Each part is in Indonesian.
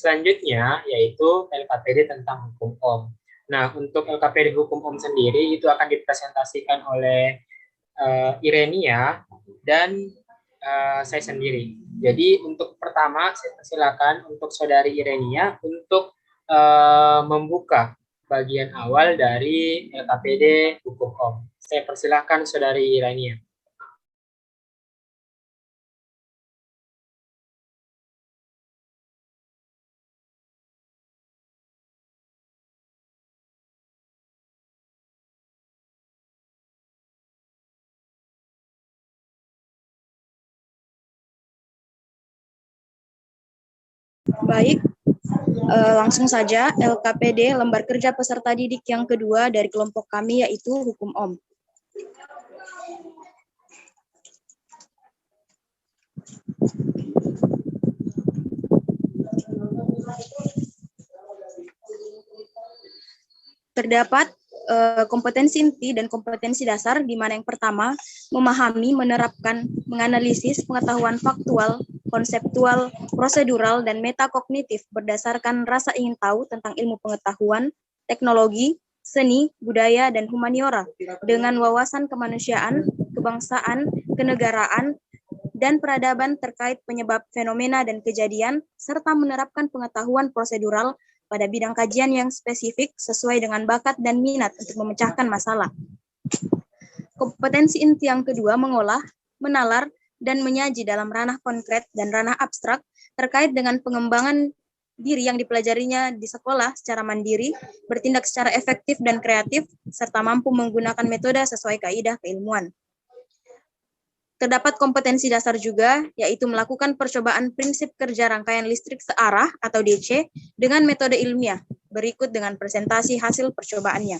selanjutnya yaitu LKPD tentang hukum Ohm. Nah, untuk LKPD hukum Ohm sendiri itu akan dipresentasikan oleh Irenia dan saya sendiri. Jadi untuk pertama saya persilakan untuk saudari Irenia untuk membuka bagian awal dari LKPD hukum Ohm. Saya persilakan saudari Irenia. Baik, langsung saja LKPD lembar kerja peserta didik yang kedua dari kelompok kami yaitu hukum Ohm. Terdapat kompetensi inti dan kompetensi dasar, di mana yang pertama, memahami, menerapkan, menganalisis pengetahuan faktual, konseptual, prosedural, dan metakognitif berdasarkan rasa ingin tahu tentang ilmu pengetahuan, teknologi, seni, budaya, dan humaniora, dengan wawasan kemanusiaan, kebangsaan, kenegaraan, dan peradaban terkait penyebab fenomena dan kejadian, serta menerapkan pengetahuan prosedural pada bidang kajian yang spesifik sesuai dengan bakat dan minat untuk memecahkan masalah. Kompetensi inti yang kedua mengolah, menalar, dan menyaji dalam ranah konkret dan ranah abstrak terkait dengan pengembangan diri yang dipelajarinya di sekolah secara mandiri, bertindak secara efektif dan kreatif, serta mampu menggunakan metode sesuai kaidah keilmuan. Terdapat kompetensi dasar juga, yaitu melakukan percobaan prinsip kerja rangkaian listrik searah atau DC dengan metode ilmiah, berikut dengan presentasi hasil percobaannya.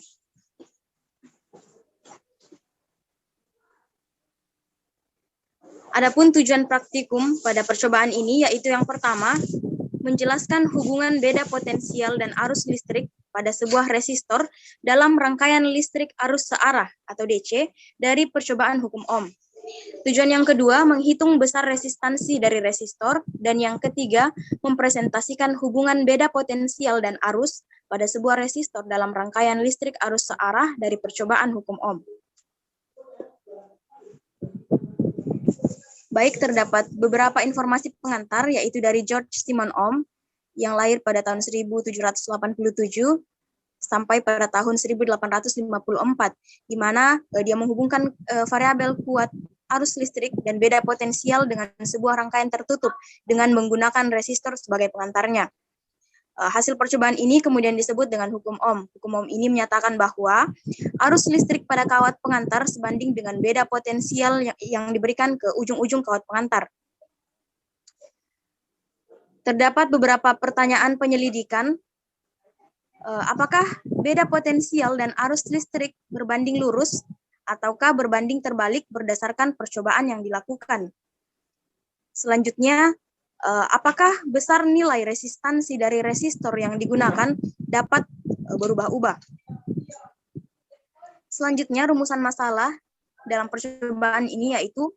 Adapun tujuan praktikum pada percobaan ini yaitu yang pertama, menjelaskan hubungan beda potensial dan arus listrik pada sebuah resistor dalam rangkaian listrik arus searah atau DC dari percobaan hukum Ohm. Tujuan yang kedua, menghitung besar resistansi dari resistor, dan yang ketiga, mempresentasikan hubungan beda potensial dan arus pada sebuah resistor dalam rangkaian listrik arus searah dari percobaan hukum Ohm. Baik, terdapat beberapa informasi pengantar, yaitu dari George Simon Ohm, yang lahir pada tahun 1787, sampai pada tahun 1854, di mana dia menghubungkan variabel kuat arus listrik dan beda potensial dengan sebuah rangkaian tertutup dengan menggunakan resistor sebagai pengantarnya. Hasil percobaan ini kemudian disebut dengan hukum Ohm. Hukum Ohm ini menyatakan bahwa arus listrik pada kawat pengantar sebanding dengan beda potensial yang diberikan ke ujung-ujung kawat pengantar. Terdapat beberapa pertanyaan penyelidikan. Apakah beda potensial dan arus listrik berbanding lurus ataukah berbanding terbalik berdasarkan percobaan yang dilakukan? Selanjutnya, apakah besar nilai resistansi dari resistor yang digunakan dapat berubah-ubah? Selanjutnya, rumusan masalah dalam percobaan ini yaitu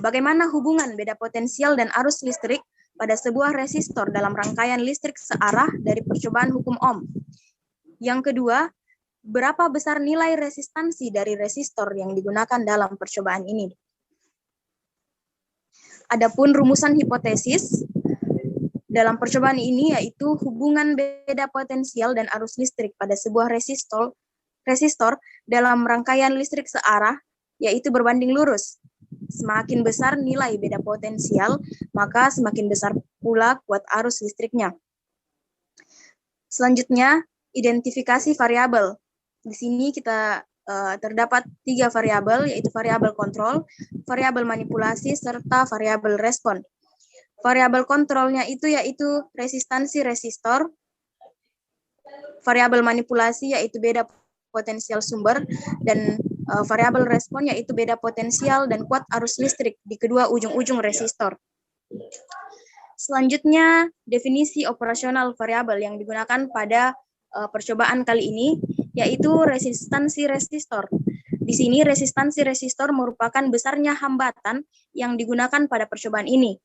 bagaimana hubungan beda potensial dan arus listrik pada sebuah resistor dalam rangkaian listrik searah dari percobaan hukum Ohm. Yang kedua, berapa besar nilai resistansi dari resistor yang digunakan dalam percobaan ini? Adapun rumusan hipotesis dalam percobaan ini yaitu hubungan beda potensial dan arus listrik pada sebuah resistor dalam rangkaian listrik searah yaitu berbanding lurus. Semakin besar nilai beda potensial, maka semakin besar pula kuat arus listriknya. Selanjutnya, identifikasi variabel. Di sini kita terdapat 3 variabel, yaitu variabel kontrol, variabel manipulasi, serta variabel respon. Variabel kontrolnya itu yaitu resistansi resistor, variabel manipulasi yaitu beda potensial sumber, dan variabel respon yaitu beda potensial dan kuat arus listrik di kedua ujung-ujung resistor. Selanjutnya, definisi operasional variabel yang digunakan pada percobaan kali ini yaitu resistansi resistor. Di sini resistansi resistor merupakan besarnya hambatan yang digunakan pada percobaan ini.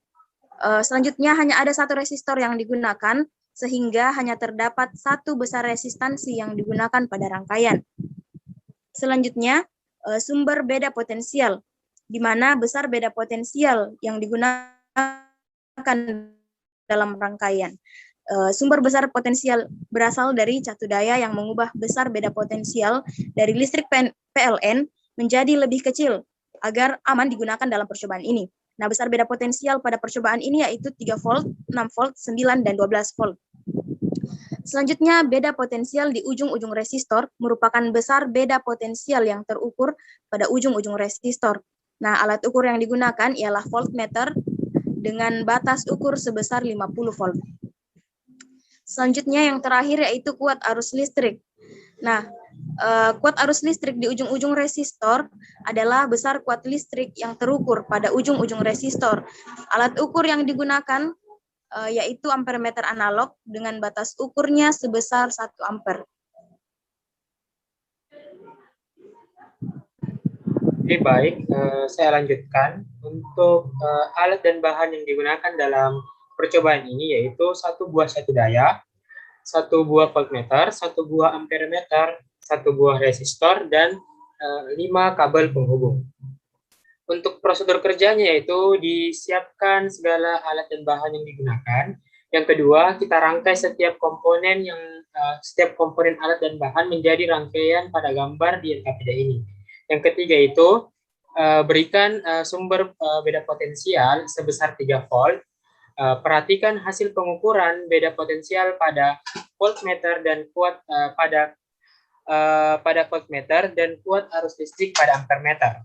Selanjutnya hanya ada satu resistor yang digunakan sehingga hanya terdapat satu besar resistansi yang digunakan pada rangkaian. Selanjutnya, sumber beda potensial, di mana besar beda potensial yang digunakan dalam rangkaian. Sumber besar potensial berasal dari catu daya yang mengubah besar beda potensial dari listrik PLN menjadi lebih kecil agar aman digunakan dalam percobaan ini. Nah, besar beda potensial pada percobaan ini yaitu 3 volt, 6 volt, 9, dan 12 volt. Selanjutnya, beda potensial di ujung-ujung resistor merupakan besar beda potensial yang terukur pada ujung-ujung resistor. Nah, alat ukur yang digunakan ialah voltmeter dengan batas ukur sebesar 50 volt. Selanjutnya, yang terakhir yaitu kuat arus listrik. Nah, kuat arus listrik di ujung-ujung resistor adalah besar kuat listrik yang terukur pada ujung-ujung resistor. Alat ukur yang digunakan yaitu ampermeter analog dengan batas ukurnya sebesar 1 ampere. Oke, baik. Saya lanjutkan. Untuk alat dan bahan yang digunakan dalam percobaan ini yaitu satu buah catu daya, satu buah voltmeter, satu buah amperemeter, satu buah resistor, dan 5 kabel penghubung. Untuk prosedur kerjanya yaitu disiapkan segala alat dan bahan yang digunakan. Yang kedua, kita rangkai setiap komponen alat dan bahan menjadi rangkaian pada gambar di LKPD ini. Yang ketiga itu berikan sumber beda potensial sebesar 3 volt. Perhatikan hasil pengukuran beda potensial pada voltmeter dan kuat pada voltmeter dan kuat arus listrik pada ampermeter.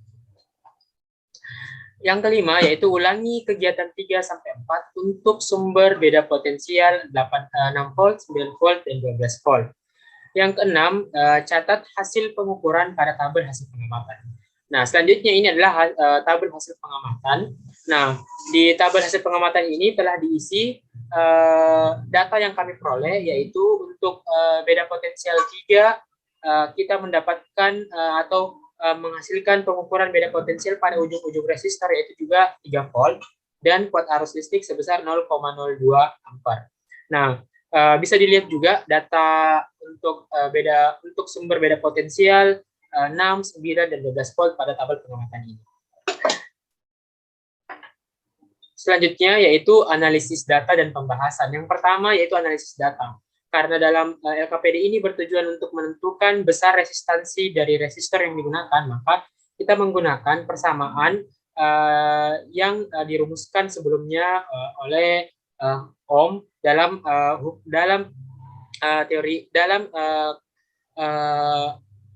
Yang kelima yaitu ulangi kegiatan 3-4 untuk sumber beda potensial 6 volt, 9 volt, dan 12 volt. Yang keenam, catat hasil pengukuran pada tabel hasil pengamatan. Nah, selanjutnya ini adalah tabel hasil pengamatan. Nah, di tabel hasil pengamatan ini telah diisi data yang kami peroleh, yaitu untuk beda potensial 3, kita mendapatkan atau menghasilkan pengukuran beda potensial pada ujung-ujung resistor, yaitu juga 3 volt, dan kuat arus listrik sebesar 0,02 ampere. Nah, bisa dilihat juga data untuk sumber beda potensial 6, 9, dan 12 volt pada tabel pengamatan ini. Selanjutnya yaitu analisis data dan pembahasan. Yang pertama yaitu analisis data. Karena dalam LKPD ini bertujuan untuk menentukan besar resistansi dari resistor yang digunakan, maka kita menggunakan persamaan yang dirumuskan sebelumnya oleh Ohm dalam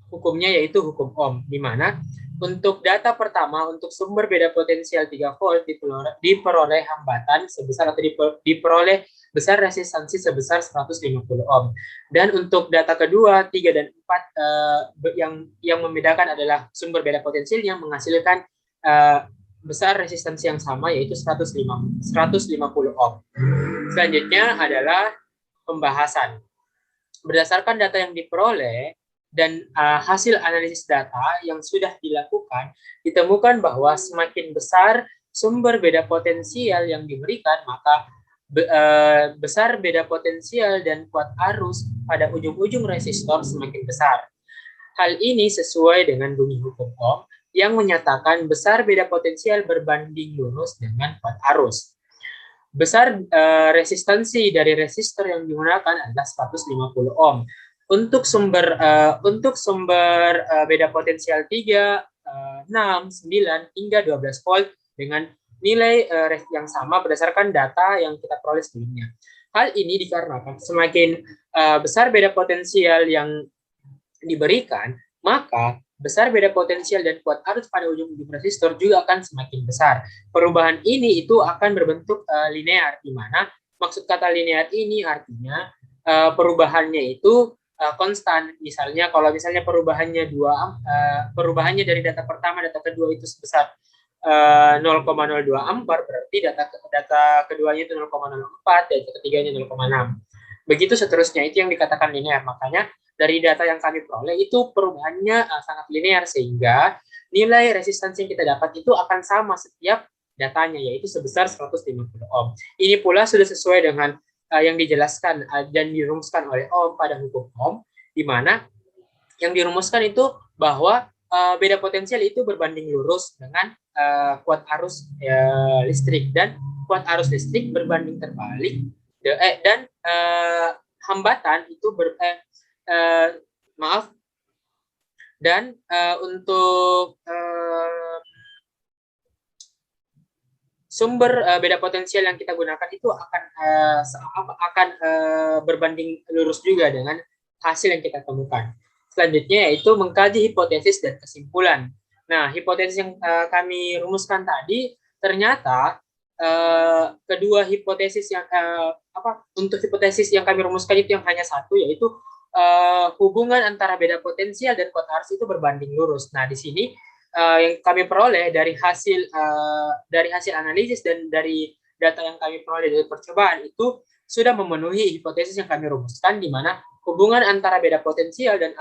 hukumnya, yaitu hukum Ohm, di mana untuk data pertama untuk sumber beda potensial 3 volt diperoleh hambatan sebesar atau diperoleh besar resistansi sebesar 150 ohm. Dan untuk data kedua, 3 dan 4 yang membedakan adalah sumber beda potensial yang menghasilkan besar resistansi yang sama, yaitu 150 ohm. Selanjutnya adalah pembahasan. Berdasarkan data yang diperoleh dan hasil analisis data yang sudah dilakukan, ditemukan bahwa semakin besar sumber beda potensial yang diberikan, maka besar beda potensial dan kuat arus pada ujung-ujung resistor semakin besar. Hal ini sesuai dengan bunyi hukum Ohm yang menyatakan besar beda potensial berbanding lurus dengan kuat arus. Besar resistansi dari resistor yang digunakan adalah 150 ohm. Untuk sumber beda potensial 3, 6, 9 hingga 12 volt dengan nilai yang sama berdasarkan data yang kita peroleh sebelumnya. Hal ini dikarenakan semakin besar beda potensial yang diberikan, maka besar beda potensial dan kuat arus pada ujung-ujung resistor juga akan semakin besar. Perubahan ini itu akan berbentuk linear, di mana maksud kata linear ini artinya perubahannya itu konstan. Misalnya kalau perubahannya perubahannya dari data pertama data kedua itu sebesar 0,02 ampere, berarti data keduanya itu 0,04, data ketiganya 0,6. Begitu seterusnya, itu yang dikatakan linear. Makanya dari data yang kami peroleh itu perubahannya sangat linear, sehingga nilai resistansi yang kita dapat itu akan sama setiap datanya, yaitu sebesar 150 ohm. Ini pula sudah sesuai dengan yang dijelaskan dan dirumuskan oleh Ohm pada hukum Ohm, di mana yang dirumuskan itu bahwa beda potensial itu berbanding lurus dengan kuat arus listrik, dan kuat arus listrik berbanding terbalik dan hambatan itu maaf, dan untuk sumber beda potensial yang kita gunakan itu akan berbanding lurus juga dengan hasil yang kita temukan. Selanjutnya yaitu mengkaji hipotesis dan kesimpulan. Nah, hipotesis yang kami rumuskan tadi ternyata kedua hipotesis yang untuk hipotesis yang kami rumuskan itu yang hanya satu, yaitu hubungan antara beda potensial dan kuat arus itu berbanding lurus. Nah, di sini yang kami peroleh dari hasil analisis dan dari data yang kami peroleh dari percobaan itu sudah memenuhi hipotesis yang kami rumuskan, di mana hubungan antara beda potensial dan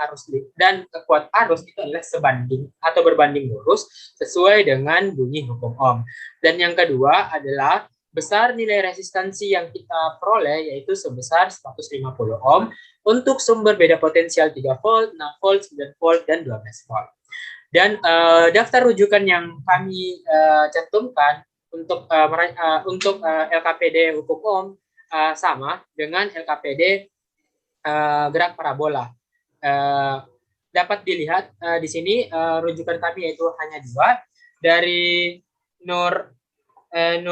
kuat arus itu adalah sebanding atau berbanding lurus sesuai dengan bunyi hukum Ohm. Dan yang kedua adalah besar nilai resistansi yang kita peroleh, yaitu sebesar 150 Ohm untuk sumber beda potensial 3 volt, 6 volt, 9 volt, dan 12 volt. Dan daftar rujukan yang kami cantumkan untuk LKPD hukum Ohm sama dengan LKPD gerak parabola. Dapat dilihat di sini rujukan kami yaitu hanya dua, dari Nur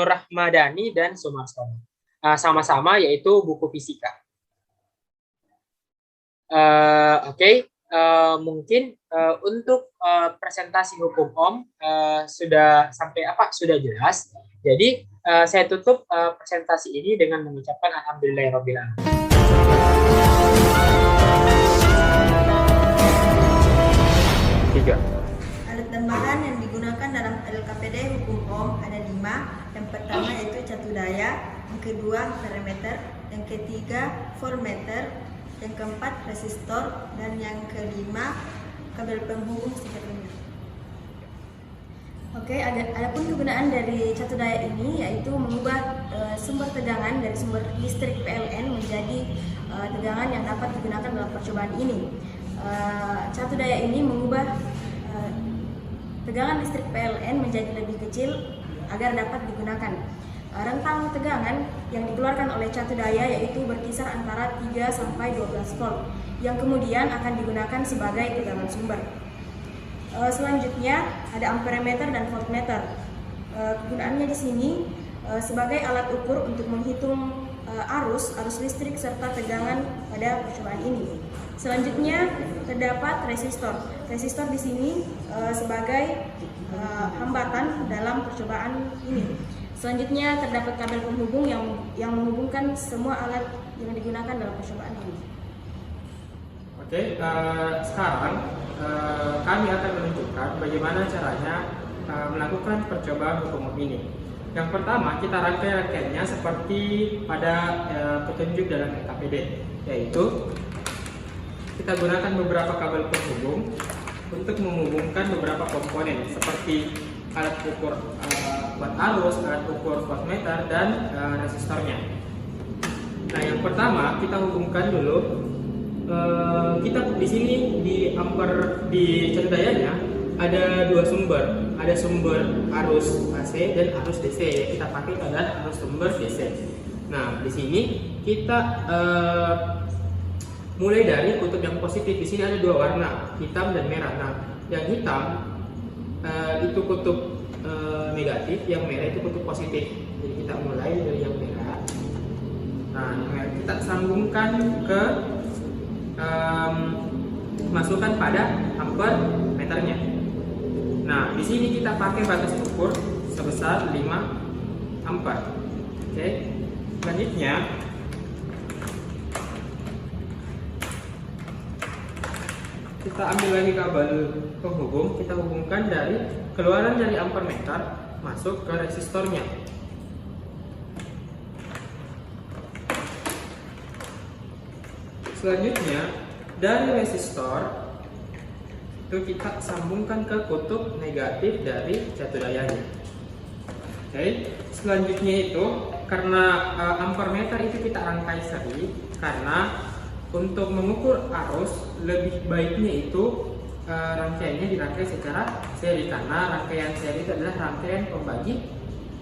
Rahmadani dan Sumarsono. Sama-sama yaitu buku fisika. Oke. Mungkin untuk presentasi hukum Ohm sudah jelas. Jadi saya tutup presentasi ini dengan mengucapkan alhamdulillahirabbil alamin. Alat tambahan yang digunakan dalam LKPD hukum Ohm ada 5. Yang pertama yaitu catu daya, yang kedua parameter, yang ketiga voltmeter, yang keempat resistor, dan yang kelima kabel penghubung singkat remnya. Oke, adapun kegunaan dari catu daya ini yaitu mengubah sumber tegangan dari sumber listrik PLN menjadi tegangan yang dapat digunakan dalam percobaan ini. Catu daya ini mengubah tegangan listrik PLN menjadi lebih kecil agar dapat digunakan. Rentang tegangan yang dikeluarkan oleh catu daya yaitu berkisar antara 3 sampai 12 volt yang kemudian akan digunakan sebagai tegangan sumber. Selanjutnya ada amperemeter dan voltmeter. Kegunaannya di sini sebagai alat ukur untuk menghitung arus listrik serta tegangan pada percobaan ini. Selanjutnya terdapat resistor. Resistor di sini sebagai hambatan dalam percobaan ini. Selanjutnya terdapat kabel penghubung yang menghubungkan semua alat yang digunakan dalam percobaan ini. Oke, sekarang kami akan menunjukkan bagaimana caranya melakukan percobaan hukum Ohm ini. Yang pertama, kita rangkai-rangkaiannya seperti pada petunjuk dalam LKPD, yaitu kita gunakan beberapa kabel penghubung untuk menghubungkan beberapa komponen seperti alat ukur kuat arus, alat ukur voltmeter, dan resistornya. Nah, yang pertama kita hubungkan dulu. Kita di sini di catu dayanya ada dua sumber, ada sumber arus AC dan arus DC. Yang kita pakai adalah arus sumber DC. Nah, di sini kita mulai dari kutub yang positif. Di sini ada dua warna, hitam dan merah. Nah, yang hitam itu kutub negatif, yang merah itu kutub positif. Jadi kita mulai dari yang merah. Nah, yang merah kita sambungkan ke masukkan pada ampermeternya. Nah, di sini kita pakai batas ukur sebesar 5 ampere. Oke. Selanjutnya kita ambil lagi kabel penghubung, kita hubungkan dari keluaran dari ampermeter masuk ke resistornya. Selanjutnya dari resistor itu kita sambungkan ke kutub negatif dari catu dayanya. Oke. Selanjutnya itu karena ampermeter itu kita rangkai seri, karena untuk mengukur arus lebih baiknya itu rangkaiannya dirangkai secara seri, karena rangkaian seri itu adalah rangkaian pembagi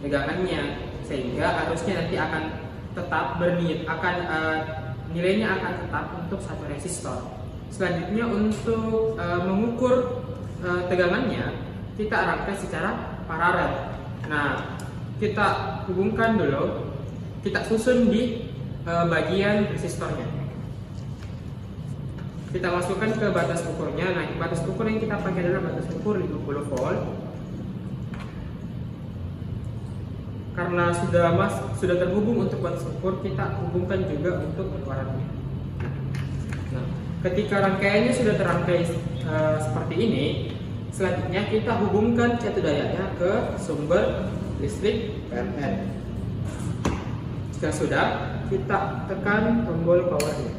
tegangannya, sehingga arusnya nanti akan tetap nilainya akan tetap untuk satu resistor. Selanjutnya untuk mengukur tegangannya kita rangkai secara paralel. Nah, kita hubungkan dulu, kita susun di bagian resistornya. Kita masukkan ke batas ukurnya. Nah, batas ukur yang kita pakai adalah batas ukur 50 volt. Karena sudah terhubung untuk batas ukur, kita hubungkan juga untuk keluarannya. Nah, ketika rangkaiannya sudah terangkai seperti ini, selanjutnya kita hubungkan catu dayanya ke sumber listrik PLN. Jika sudah, kita tekan tombol powernya.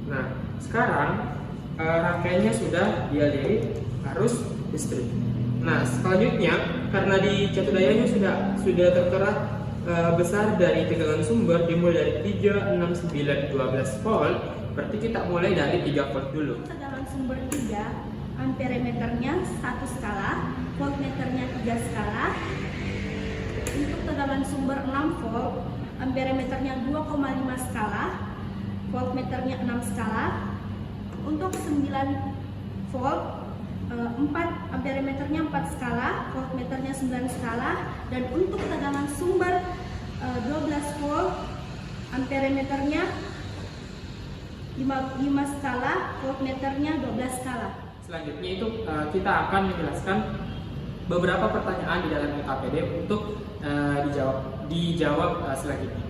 Nah, sekarang rangkaiannya sudah dialiri arus listrik. Nah, selanjutnya karena di catu dayanya sudah tertera besar dari tegangan sumber dimulai dari 3, 6, 9, 12 volt, berarti kita mulai dari 3 volt dulu. Tegangan sumber 3, amperemeternya 1 skala, voltmeternya 3 skala. Untuk tegangan sumber 6 volt, amperemeternya 2,5 skala, voltmeternya 6 skala. Untuk 9 volt, 4 amperemeternya 4 skala, voltmeternya 9 skala, dan untuk tegangan sumber 12 volt, amperemeternya 5 skala, voltmeternya 12 skala. Selanjutnya itu kita akan menjelaskan beberapa pertanyaan di dalam LKPD untuk dijawab selanjutnya.